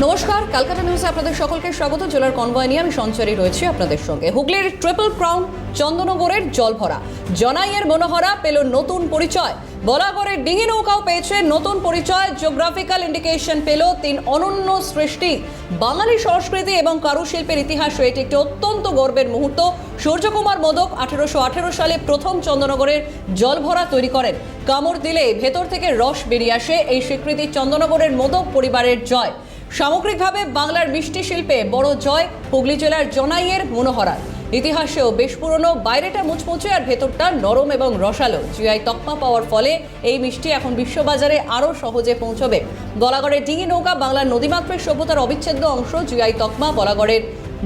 নমস্কার, ক্যালকাটা নিউজে আপনাদের সকলকে স্বাগত। জেলার কনভয় নিয়ে আমি সঞ্চারী রয়েছি আপনাদের সঙ্গে। হুগলির ট্রিপল ক্রাউন চন্দননগরের জলভরা, জনাইয়ের মনোহরা পেল নতুন পরিচয়। বলাগড়ের ডিঙি নৌকাও পেয়েছে নতুন পরিচয়। জিওগ্রাফিক্যাল ইন্ডিকেশন পেল 3 অনন্য সৃষ্টি। বাঙালি সংস্কৃতি এবং কারুশিল্পের ইতিহাসে এটি একটি অত্যন্ত গর্বের মুহূর্ত। সূর্যকুমার মোদক 1818 সালে প্রথম চন্দননগরের জলভরা তৈরি করেন। কামড় দিলে ভেতর থেকে রস বেরিয়ে আসে। এই স্বীকৃতি চন্দননগরের মোদক পরিবারের জয়। সামগ্রিকভাবে বাংলার মিষ্টি শিল্পে বড় জয় হুগলি জেলার জনাইয়ের মনোহরার। ইতিহাসেও বেশ পুরনো, বাইরেটা মুচমুচে আর ভেতরটা নরম এবং রসালো। জিআই তকমা পাওয়ার ফলে এই মিষ্টি এখন বিশ্ববাজারে আরও সহজে পৌঁছবে। বলাগড়ের ডিঙি নৌকা বাংলার নদীমাতৃক সভ্যতার অবিচ্ছেদ্য অংশ। জিআই তকমা বলাগড়ের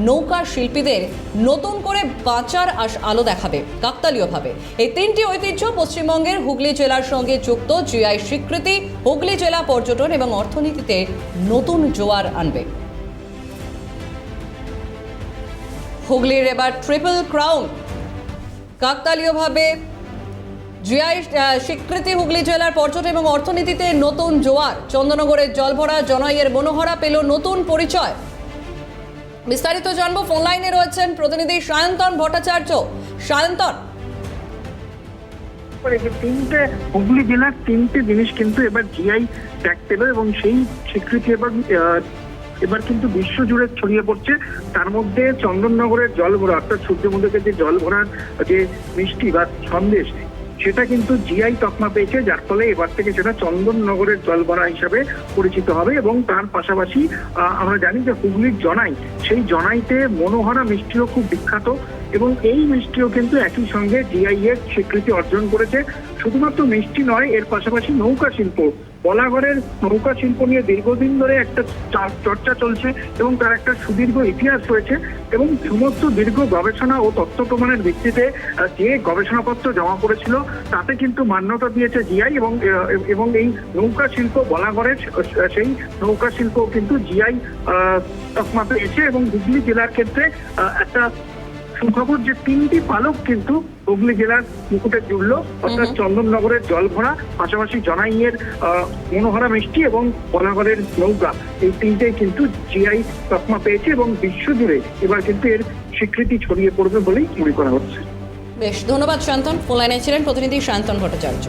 নৌকা শিল্পীদের নতুন করে বাঁচার আলো দেখাবে কাকতালীয়ভাবে। এই 3টি ঐতিহ্য পশ্চিমবঙ্গের হুগলি জেলার সঙ্গে যুক্ত। জিআই স্বীকৃতি হুগলি জেলা পর্যটন এবং অর্থনীতিতে নতুন জোয়ার আনবে। হুগলির এবার ট্রিপল ক্রাউন কাকতালীয়ভাবে জিআই স্বীকৃতি হুগলি জেলার পর্যটন এবং অর্থনীতিতে নতুন জোয়ার। চন্দননগরের জলভরা, জনাইয়ের মনোহরা পেল নতুন পরিচয়। বিস্তারিত জানবো, ফোন লাইনে রয়েছেন প্রতিনিধি সায়ন্তন ভট্টাচার্য। সায়ন্তন, তিনটে হুগলি জেলার 3টে জিনিস কিন্তু এবার জিআই ট্যাগ পেল এবং সেই স্বীকৃতি এবার কিন্তু বিশ্বজুড়ে ছড়িয়ে পড়ছে। তার মধ্যে চন্দননগরের জলভরা, অর্থাৎ সূর্যমুখীকে যে জলভরার যে মিষ্টি বা সন্দেশ, সেটা কিন্তু জিআই তকমা পেয়েছে, যার ফলে এবার থেকে সেটা চন্দননগরের জলভরা হিসাবে পরিচিত হবে। এবং তার পাশাপাশি আমরা জানি যে হুগলির জনাই, সেই জনাইতে মনোহরা মিষ্টিও খুব বিখ্যাত এবং এই মিষ্টিও কিন্তু একই সঙ্গে জিআই এর স্বীকৃতি অর্জন করেছে। শুধুমাত্র মিষ্টি নয়, এর পাশাপাশি নৌকা শিল্প, বলাগড়ের নৌকা শিল্প নিয়ে দীর্ঘদিন ধরে একটা চর্চা চলছে এবং তার একটা সুদীর্ঘ ইতিহাস রয়েছে। এবং সমস্ত দীর্ঘ গবেষণা ও তথ্য প্রমাণের ভিত্তিতে যে গবেষণাপত্র জমা করেছিল তাতে কিন্তু মান্যতা দিয়েছে জিআই। এবং এই নৌকা শিল্প, বলাগড়ের সেই নৌকা শিল্প কিন্তু জিআই তকমা পেয়েছে। এবং হুগলি জেলার ক্ষেত্রে একটা সুখবর যে 3টি পালক কিন্তু হুগলি জেলার মুকুটে জুড়ল, অর্থাৎ চন্দননগরের জলভরা, পাশাপাশি জনাইয়ের মনোহরা মিষ্টি এবং বলাগড়ের নৌকা, এই 3টেই কিন্তু জিআই তকমা পেয়েছে এবং বিশ্বজুড়ে এবার কিন্তু এর স্বীকৃতি ছড়িয়ে পড়বে বলেই মনে করা হচ্ছে। বেশ, ধন্যবাদ সায়ন্তন। ফোন লাইনে ছিলেন প্রতিনিধি সায়ন্তন ভট্টাচার্য।